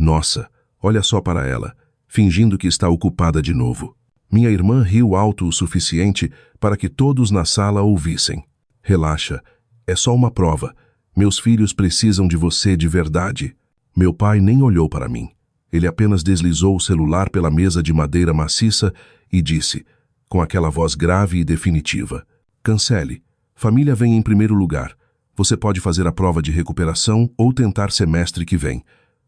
Nossa, olha só para ela, fingindo que está ocupada de novo. Minha irmã riu alto o suficiente para que todos na sala ouvissem. Relaxa, é só uma prova. Meus filhos precisam de você de verdade. Meu pai nem olhou para mim. Ele apenas deslizou o celular pela mesa de madeira maciça e disse, com aquela voz grave e definitiva: cancele. Família vem em primeiro lugar. Você pode fazer a prova de recuperação ou tentar semestre que vem.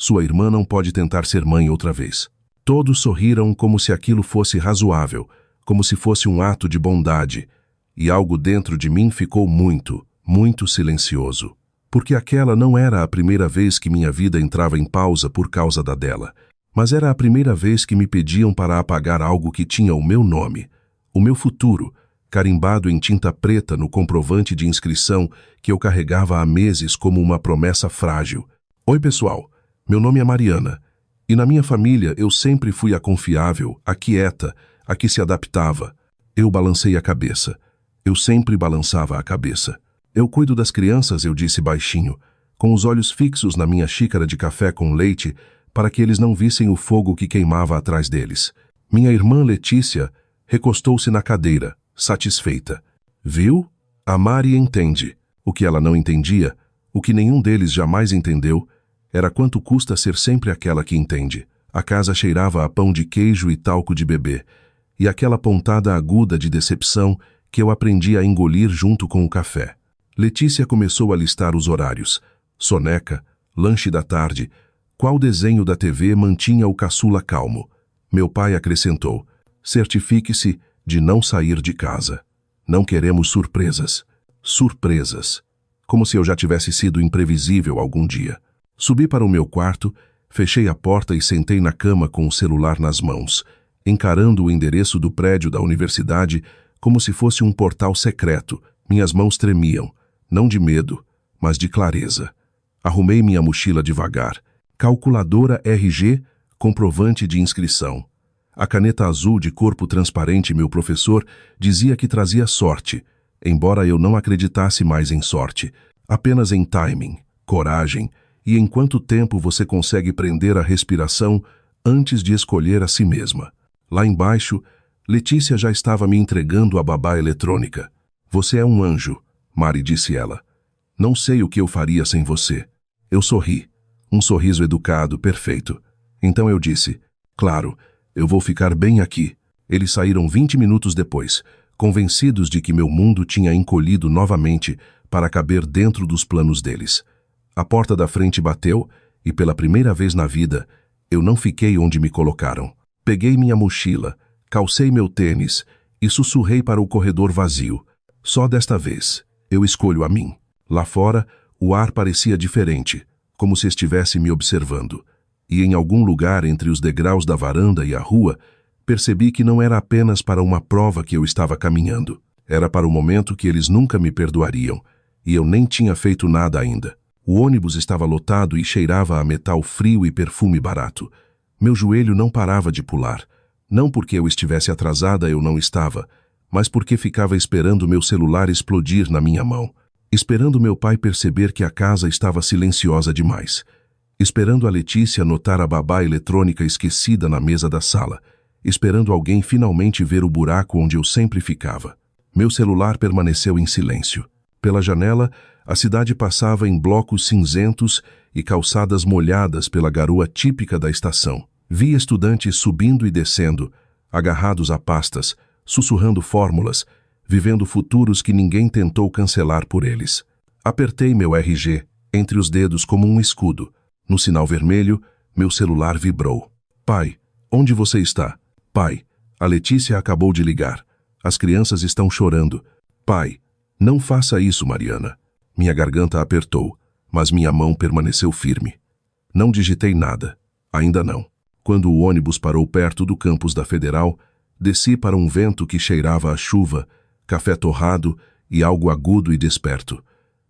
Sua irmã não pode tentar ser mãe outra vez. Todos sorriram como se aquilo fosse razoável, como se fosse um ato de bondade, e algo dentro de mim ficou muito, muito silencioso. Porque aquela não era a primeira vez que minha vida entrava em pausa por causa da dela, mas era a primeira vez que me pediam para apagar algo que tinha o meu nome, o meu futuro, carimbado em tinta preta no comprovante de inscrição que eu carregava há meses como uma promessa frágil. Oi, pessoal, meu nome é Mariana, e na minha família eu sempre fui a confiável, a quieta, a que se adaptava. Eu balancei a cabeça. Eu sempre balançava a cabeça. Eu cuido das crianças, eu disse baixinho, com os olhos fixos na minha xícara de café com leite, para que eles não vissem o fogo que queimava atrás deles. Minha irmã Letícia recostou-se na cadeira, satisfeita. Viu? A Mari entende. O que ela não entendia, o que nenhum deles jamais entendeu, era quanto custa ser sempre aquela que entende. A casa cheirava a pão de queijo e talco de bebê, e aquela pontada aguda de decepção que eu aprendi a engolir junto com o café. Letícia começou a listar os horários. Soneca, lanche da tarde, qual desenho da TV mantinha o caçula calmo. Meu pai acrescentou, certifique-se de não sair de casa. Não queremos surpresas. Surpresas. Como se eu já tivesse sido imprevisível algum dia. Subi para o meu quarto, fechei a porta e sentei na cama com o celular nas mãos, encarando o endereço do prédio da universidade como se fosse um portal secreto. Minhas mãos tremiam. Não de medo, mas de clareza. Arrumei minha mochila devagar. Calculadora RG, comprovante de inscrição. A caneta azul de corpo transparente meu professor dizia que trazia sorte, embora eu não acreditasse mais em sorte, apenas em timing, coragem e em quanto tempo você consegue prender a respiração antes de escolher a si mesma. Lá embaixo, Letícia já estava me entregando a babá eletrônica. Você é um anjo, Mari disse ela. Não sei o que eu faria sem você. Eu sorri. Um sorriso educado, perfeito. Então eu disse, claro, eu vou ficar bem aqui. Eles saíram 20 minutos depois, convencidos de que meu mundo tinha encolhido novamente para caber dentro dos planos deles. A porta da frente bateu e, pela primeira vez na vida, eu não fiquei onde me colocaram. Peguei minha mochila, calcei meu tênis e sussurrei para o corredor vazio. Só desta vez. Eu escolho a mim. Lá fora, o ar parecia diferente, como se estivesse me observando. E em algum lugar entre os degraus da varanda e a rua, percebi que não era apenas para uma prova que eu estava caminhando. Era para o momento que eles nunca me perdoariam, e eu nem tinha feito nada ainda. O ônibus estava lotado e cheirava a metal frio e perfume barato. Meu joelho não parava de pular. Não porque eu estivesse atrasada, eu não estava, mas porque ficava esperando meu celular explodir na minha mão, esperando meu pai perceber que a casa estava silenciosa demais, esperando a Letícia notar a babá eletrônica esquecida na mesa da sala, esperando alguém finalmente ver o buraco onde eu sempre ficava. Meu celular permaneceu em silêncio. Pela janela, a cidade passava em blocos cinzentos e calçadas molhadas pela garoa típica da estação. Vi estudantes subindo e descendo, agarrados a pastas, sussurrando fórmulas, vivendo futuros que ninguém tentou cancelar por eles. Apertei meu RG entre os dedos como um escudo. No sinal vermelho, meu celular vibrou. Pai, onde você está? Pai, a Letícia acabou de ligar. As crianças estão chorando. Pai, não faça isso, Mariana. Minha garganta apertou, mas minha mão permaneceu firme. Não digitei nada. Ainda não. Quando o ônibus parou perto do campus da Federal, desci para um vento que cheirava a chuva, café torrado e algo agudo e desperto.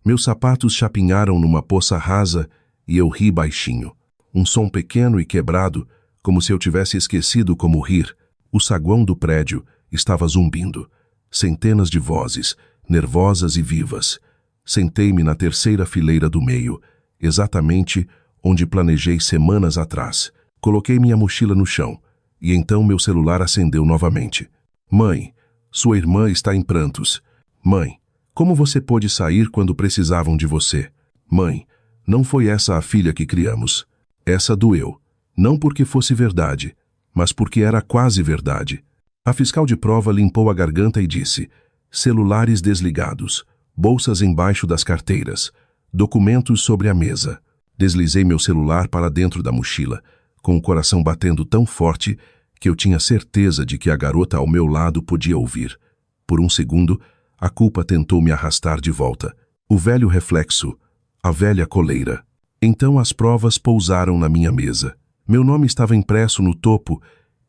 Meus sapatos chapinharam numa poça rasa e eu ri baixinho. Um som pequeno e quebrado, como se eu tivesse esquecido como rir. O saguão do prédio estava zumbindo. Centenas de vozes, nervosas e vivas. Sentei-me na terceira fileira do meio, exatamente onde planejei semanas atrás. Coloquei minha mochila no chão, e então meu celular acendeu novamente. Mãe, sua irmã está em prantos. Mãe, como você pôde sair quando precisavam de você? Mãe, não foi essa a filha que criamos. Essa doeu. Não porque fosse verdade, mas porque era quase verdade. A fiscal de prova limpou a garganta e disse: celulares desligados, bolsas embaixo das carteiras, documentos sobre a mesa. Deslizei meu celular para dentro da mochila, com o coração batendo tão forte que eu tinha certeza de que a garota ao meu lado podia ouvir. Por um segundo, a culpa tentou me arrastar de volta. O velho reflexo, a velha coleira. Então as provas pousaram na minha mesa. Meu nome estava impresso no topo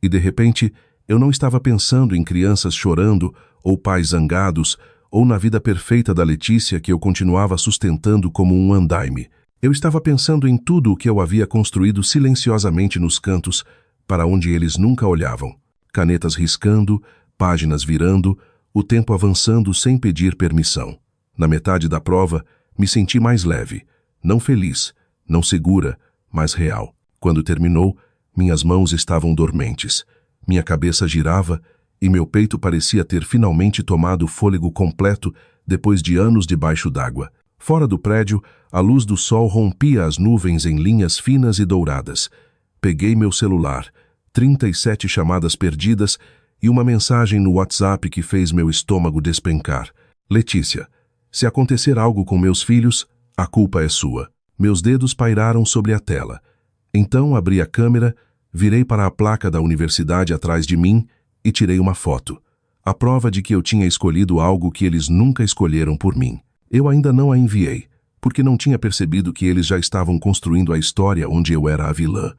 e, de repente, eu não estava pensando em crianças chorando ou pais zangados ou na vida perfeita da Letícia que eu continuava sustentando como um andaime. Eu estava pensando em tudo o que eu havia construído silenciosamente nos cantos, para onde eles nunca olhavam. Canetas riscando, páginas virando, o tempo avançando sem pedir permissão. Na metade da prova, me senti mais leve, não feliz, não segura, mas real. Quando terminou, minhas mãos estavam dormentes. Minha cabeça girava e meu peito parecia ter finalmente tomado fôlego completo depois de anos debaixo d'água. Fora do prédio, a luz do sol rompia as nuvens em linhas finas e douradas. Peguei meu celular, 37 chamadas perdidas e uma mensagem no WhatsApp que fez meu estômago despencar. Letícia, se acontecer algo com meus filhos, a culpa é sua. Meus dedos pairaram sobre a tela. Então abri a câmera, virei para a placa da universidade atrás de mim e tirei uma foto. A prova de que eu tinha escolhido algo que eles nunca escolheram por mim. Eu ainda não a enviei, porque não tinha percebido que eles já estavam construindo a história onde eu era a vilã.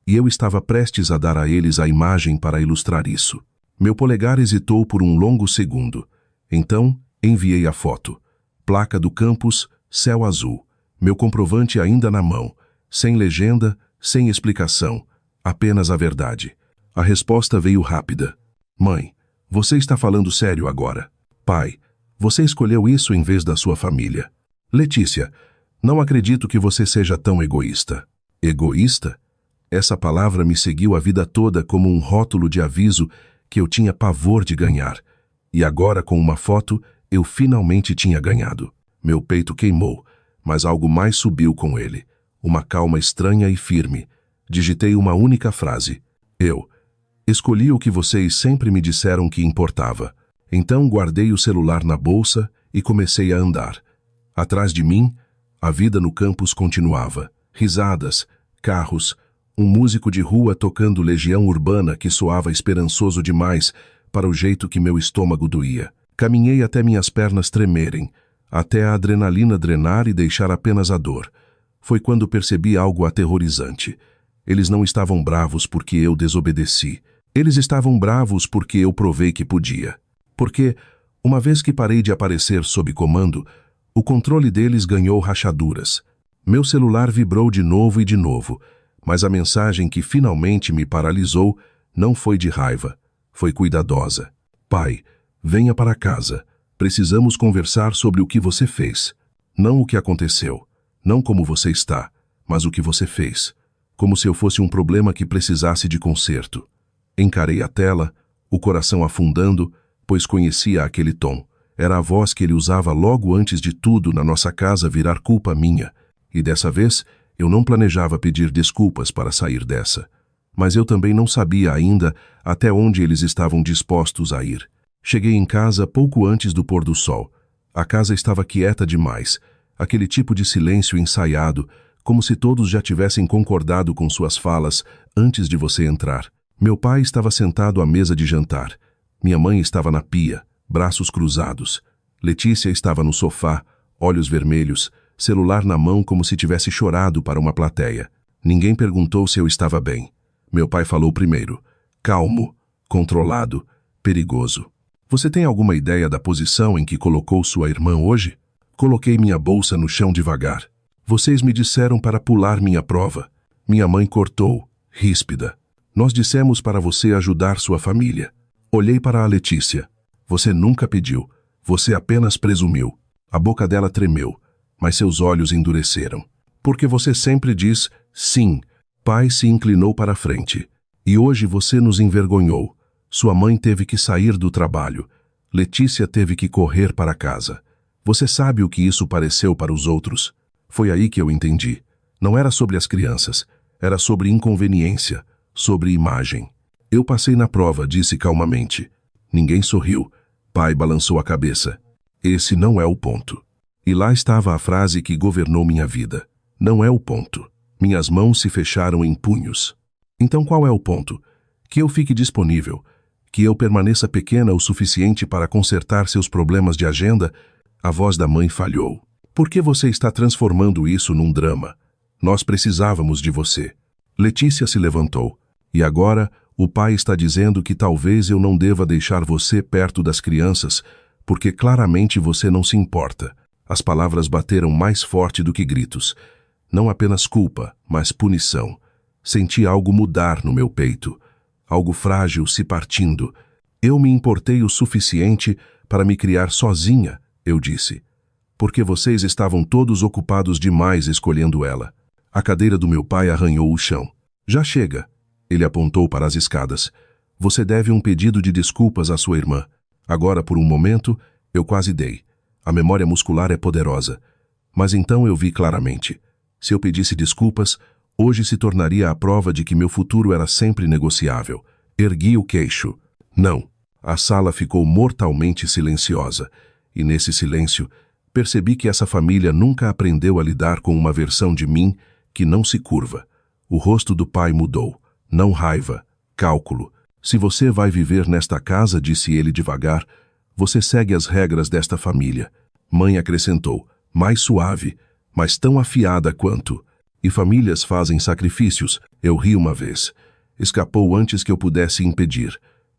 E eu estava prestes a dar a eles a imagem para ilustrar isso. Meu polegar hesitou por um longo segundo. Então, enviei a foto. Placa do campus, céu azul. Meu comprovante ainda na mão. Sem legenda, sem explicação. Apenas a verdade. A resposta veio rápida. Mãe, você está falando sério agora. Pai, você escolheu isso em vez da sua família. Letícia, não acredito que você seja tão egoísta. Egoísta? Essa palavra me seguiu a vida toda como um rótulo de aviso que eu tinha pavor de ganhar. E agora, com uma foto, eu finalmente tinha ganhado. Meu peito queimou, mas algo mais subiu com ele. Uma calma estranha e firme. Digitei uma única frase. Eu escolhi o que vocês sempre me disseram que importava. Então guardei o celular na bolsa e comecei a andar. Atrás de mim, a vida no campus continuava. Risadas, carros, um músico de rua tocando Legião Urbana que soava esperançoso demais para o jeito que meu estômago doía. Caminhei até minhas pernas tremerem, até a adrenalina drenar e deixar apenas a dor. Foi quando percebi algo aterrorizante. Eles não estavam bravos porque eu desobedeci. Eles estavam bravos porque eu provei que podia. Porque, uma vez que parei de aparecer sob comando, o controle deles ganhou rachaduras. Meu celular vibrou de novo, mas a mensagem que finalmente me paralisou não foi de raiva, foi cuidadosa. Pai, venha para casa. Precisamos conversar sobre o que você fez. Não o que aconteceu, não como você está, mas o que você fez. Como se eu fosse um problema que precisasse de conserto. Encarei a tela, o coração afundando, pois conhecia aquele tom. Era a voz que ele usava logo antes de tudo na nossa casa virar culpa minha. E dessa vez, eu não planejava pedir desculpas para sair dessa. Mas eu também não sabia ainda até onde eles estavam dispostos a ir. Cheguei em casa pouco antes do pôr do sol. A casa estava quieta demais, aquele tipo de silêncio ensaiado, como se todos já tivessem concordado com suas falas antes de você entrar. Meu pai estava sentado à mesa de jantar. Minha mãe estava na pia, braços cruzados. Letícia estava no sofá, olhos vermelhos, celular na mão como se tivesse chorado para uma plateia. Ninguém perguntou se eu estava bem. Meu pai falou primeiro. Calmo, controlado, perigoso. Você tem alguma ideia da posição em que colocou sua irmã hoje? Coloquei minha bolsa no chão devagar. Vocês me disseram para pular minha prova. Minha mãe cortou, ríspida. Nós dissemos para você ajudar sua família. Olhei para a Letícia. Você nunca pediu. Você apenas presumiu. A boca dela tremeu, mas seus olhos endureceram. Porque você sempre diz Sim. Pai se inclinou para a frente. E hoje você nos envergonhou. Sua mãe teve que sair do trabalho. Letícia teve que correr para casa. Você sabe o que isso pareceu para os outros? Foi aí que eu entendi. Não era sobre as crianças. Era sobre inconveniência, sobre imagem. Eu passei na prova, disse calmamente. Ninguém sorriu. Pai balançou a cabeça. Esse não é o ponto. E lá estava a frase que governou minha vida. Não é o ponto. Minhas mãos se fecharam em punhos. Então qual é o ponto? Que eu fique disponível. Que eu permaneça pequena o suficiente para consertar seus problemas de agenda? A voz da mãe falhou. Por que você está transformando isso num drama? Nós precisávamos de você. Letícia se levantou. E agora, o pai está dizendo que talvez eu não deva deixar você perto das crianças, porque claramente você não se importa. As palavras bateram mais forte do que gritos. Não apenas culpa, mas punição. Senti algo mudar no meu peito. Algo frágil se partindo. Eu me importei o suficiente para me criar sozinha, eu disse. Porque vocês estavam todos ocupados demais escolhendo ela. A cadeira do meu pai arranhou o chão. Já chega. Ele apontou para as escadas. Você deve um pedido de desculpas à sua irmã. Agora, por um momento, eu quase dei. A memória muscular é poderosa. Mas então eu vi claramente. Se eu pedisse desculpas, hoje se tornaria a prova de que meu futuro era sempre negociável. Ergui o queixo. Não. A sala ficou mortalmente silenciosa. E nesse silêncio, percebi que essa família nunca aprendeu a lidar com uma versão de mim que não se curva. O rosto do pai mudou. Não raiva, cálculo. Se você vai viver nesta casa, disse ele devagar, você segue as regras desta família. Mãe acrescentou, mais suave, mas tão afiada quanto. E famílias fazem sacrifícios. Eu ri uma vez. Escapou antes que eu pudesse impedir.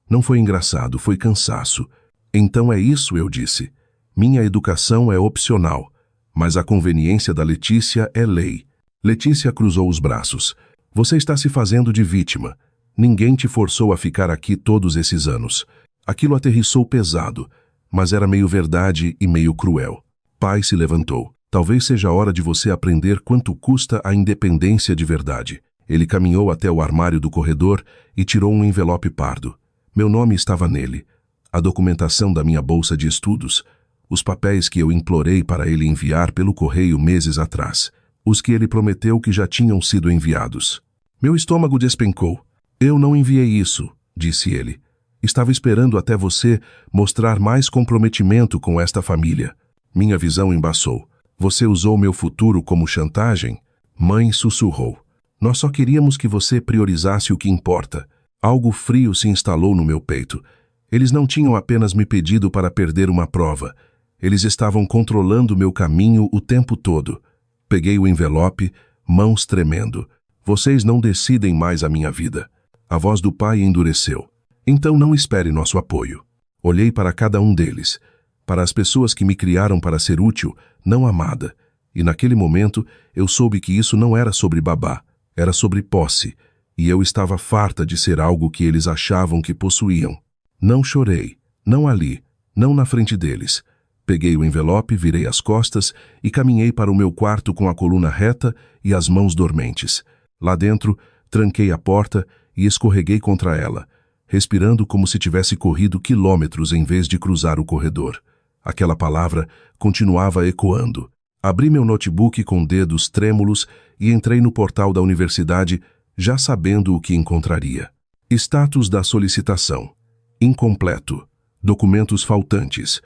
Não foi engraçado, foi cansaço. Então é isso, eu disse. Minha educação é opcional, mas a conveniência da Letícia é lei. Letícia cruzou os braços. Você está se fazendo de vítima. Ninguém te forçou a ficar aqui todos esses anos. Aquilo aterrissou pesado, mas era meio verdade e meio cruel. Pai se levantou. Talvez seja a hora de você aprender quanto custa a independência de verdade. Ele caminhou até o armário do corredor e tirou um envelope pardo. Meu nome estava nele. A documentação da minha bolsa de estudos. Os papéis que eu implorei para ele enviar pelo correio meses atrás. Os que ele prometeu que já tinham sido enviados. Meu estômago despencou. Eu não enviei isso, disse ele. Estava esperando até você mostrar mais comprometimento com esta família. Minha visão embaçou. Você usou meu futuro como chantagem? Mãe sussurrou. Nós só queríamos que você priorizasse o que importa. Algo frio se instalou no meu peito. Eles não tinham apenas me pedido para perder uma prova. Eles estavam controlando meu caminho o tempo todo. Peguei o envelope, mãos tremendo. Vocês não decidem mais a minha vida. A voz do pai endureceu. Então não espere nosso apoio. Olhei para cada um deles, para as pessoas que me criaram para ser útil, não amada. E naquele momento eu soube que isso não era sobre babá, era sobre posse. E eu estava farta de ser algo que eles achavam que possuíam. Não chorei, não ali, não na frente deles. Peguei o envelope, virei as costas e caminhei para o meu quarto com a coluna reta e as mãos dormentes. Lá dentro, tranquei a porta e escorreguei contra ela, respirando como se tivesse corrido quilômetros em vez de cruzar o corredor. Aquela palavra continuava ecoando. Abri meu notebook com dedos trêmulos e entrei no portal da universidade, já sabendo o que encontraria. Status da solicitação. Incompleto. Documentos faltantes.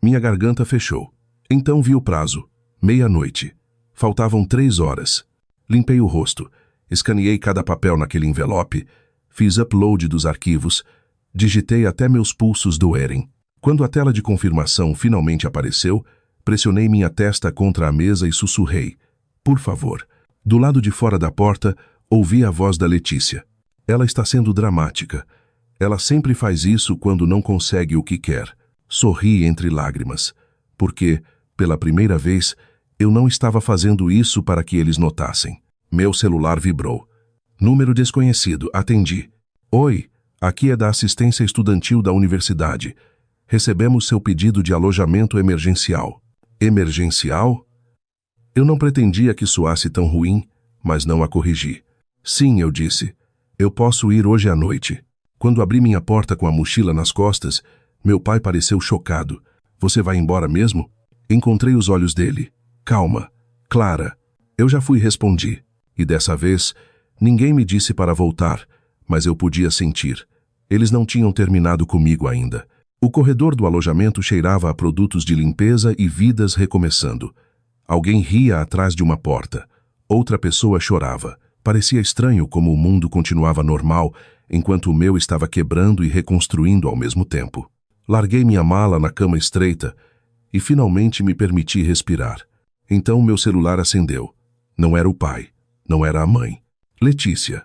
Minha garganta fechou. Então vi o prazo. 00:30. Faltavam 3 horas. Limpei o rosto. Escaneei cada papel naquele envelope. Fiz upload dos arquivos. Digitei até meus pulsos doerem. Quando a tela de confirmação finalmente apareceu, pressionei minha testa contra a mesa e sussurrei. Por favor. Do lado de fora da porta, ouvi a voz da Letícia. Ela está sendo dramática. Ela sempre faz isso quando não consegue o que quer. Sorri entre lágrimas. Porque, pela primeira vez, eu não estava fazendo isso para que eles notassem. Meu celular vibrou. Número desconhecido. Atendi. Oi, aqui é da assistência estudantil da universidade. Recebemos seu pedido de alojamento emergencial. Emergencial? Eu não pretendia que soasse tão ruim, mas não a corrigi. Sim, eu disse. Eu posso ir hoje à noite. Quando abri minha porta com a mochila nas costas, meu pai pareceu chocado. Você vai embora mesmo? Encontrei os olhos dele. Calma. Clara. Eu já fui, respondi. E dessa vez, ninguém me disse para voltar, mas eu podia sentir. Eles não tinham terminado comigo ainda. O corredor do alojamento cheirava a produtos de limpeza e vidas recomeçando. Alguém ria atrás de uma porta. Outra pessoa chorava. Parecia estranho como o mundo continuava normal, enquanto o meu estava quebrando e reconstruindo ao mesmo tempo. Larguei minha mala na cama estreita e finalmente me permiti respirar. Então meu celular acendeu. Não era o pai, não era a mãe. Letícia.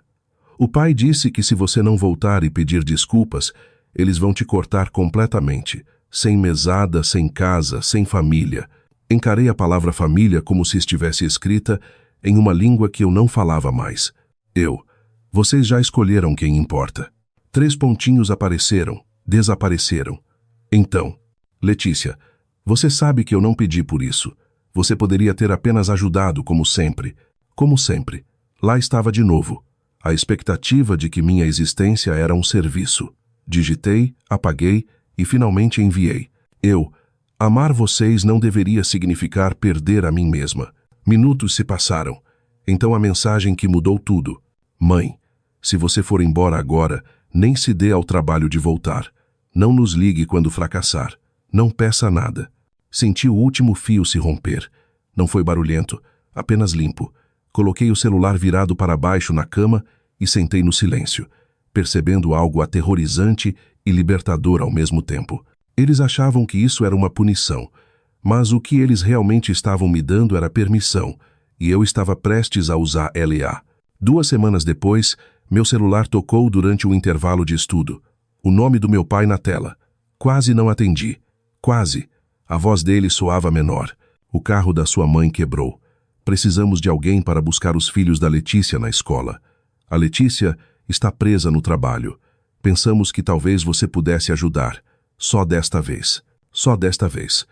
O pai disse que se você não voltar e pedir desculpas, eles vão te cortar completamente, sem mesada, sem casa, sem família. Encarei a palavra família como se estivesse escrita em uma língua que eu não falava mais. Vocês já escolheram quem importa. 3 pontinhos apareceram, desapareceram. Então, Letícia, você sabe que eu não pedi por isso. Você poderia ter apenas ajudado, como sempre. Como sempre. Lá estava de novo. A expectativa de que minha existência era um serviço. Digitei, apaguei e finalmente enviei. Amar vocês não deveria significar perder a mim mesma. Minutos se passaram. Então a mensagem que mudou tudo. Mãe, se você for embora agora, nem se dê ao trabalho de voltar. Não nos ligue quando fracassar. Não peça nada. Senti o último fio se romper. Não foi barulhento, apenas limpo. Coloquei o celular virado para baixo na cama e sentei no silêncio, percebendo algo aterrorizante e libertador ao mesmo tempo. Eles achavam que isso era uma punição, mas o que eles realmente estavam me dando era permissão, e eu estava prestes a usar LA. 2 semanas depois, meu celular tocou durante o intervalo de estudo. O nome do meu pai na tela. Quase não atendi. Quase. A voz dele soava menor. O carro da sua mãe quebrou. Precisamos de alguém para buscar os filhos da Letícia na escola. A Letícia está presa no trabalho. Pensamos que talvez você pudesse ajudar. Só desta vez. Só desta vez.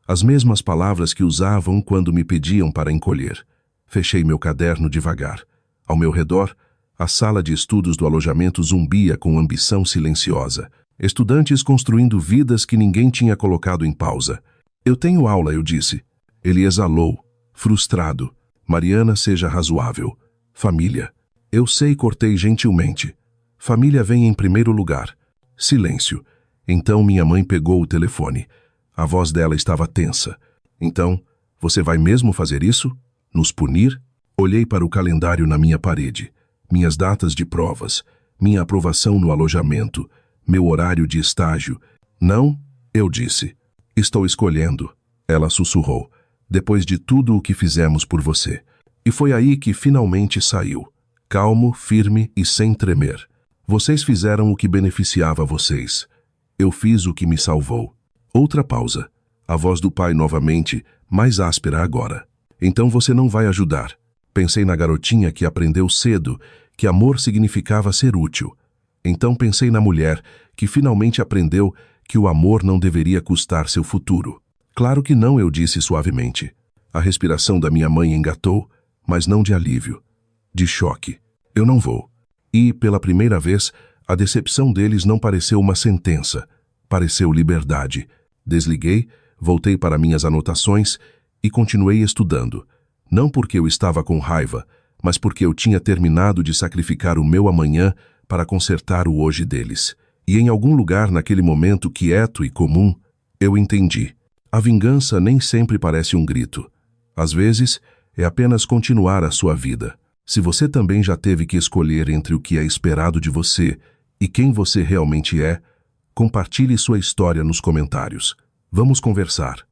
As mesmas palavras que usavam quando me pediam para encolher. Fechei meu caderno devagar. Ao meu redor, a sala de estudos do alojamento zumbia com ambição silenciosa. Estudantes construindo vidas que ninguém tinha colocado em pausa. Eu tenho aula, eu disse. Ele exalou, frustrado. Mariana, seja razoável. Família. Eu sei, cortei gentilmente. Família vem em primeiro lugar. Silêncio. Então minha mãe pegou o telefone. A voz dela estava tensa. Então, você vai mesmo fazer isso? Nos punir? Olhei para o calendário na minha parede. Minhas datas de provas. Minha aprovação no alojamento. Meu horário de estágio. Não, eu disse. Estou escolhendo. Ela sussurrou. Depois de tudo o que fizemos por você. E foi aí que finalmente saiu. Calmo, firme e sem tremer. Vocês fizeram o que beneficiava vocês. Eu fiz o que me salvou. Outra pausa. A voz do pai novamente, mais áspera agora. Então você não vai ajudar. Pensei na garotinha que aprendeu cedo que amor significava ser útil. Então pensei na mulher que finalmente aprendeu que o amor não deveria custar seu futuro. Claro que não, eu disse suavemente. A respiração da minha mãe engatou, mas não de alívio. De choque. Eu não vou. E, pela primeira vez, a decepção deles não pareceu uma sentença. Pareceu liberdade. Desliguei, voltei para minhas anotações e continuei estudando. Não porque eu estava com raiva, mas porque eu tinha terminado de sacrificar o meu amanhã para consertar o hoje deles. E em algum lugar naquele momento quieto e comum, eu entendi. A vingança nem sempre parece um grito. Às vezes, é apenas continuar a sua vida. Se você também já teve que escolher entre o que é esperado de você e quem você realmente é, compartilhe sua história nos comentários. Vamos conversar.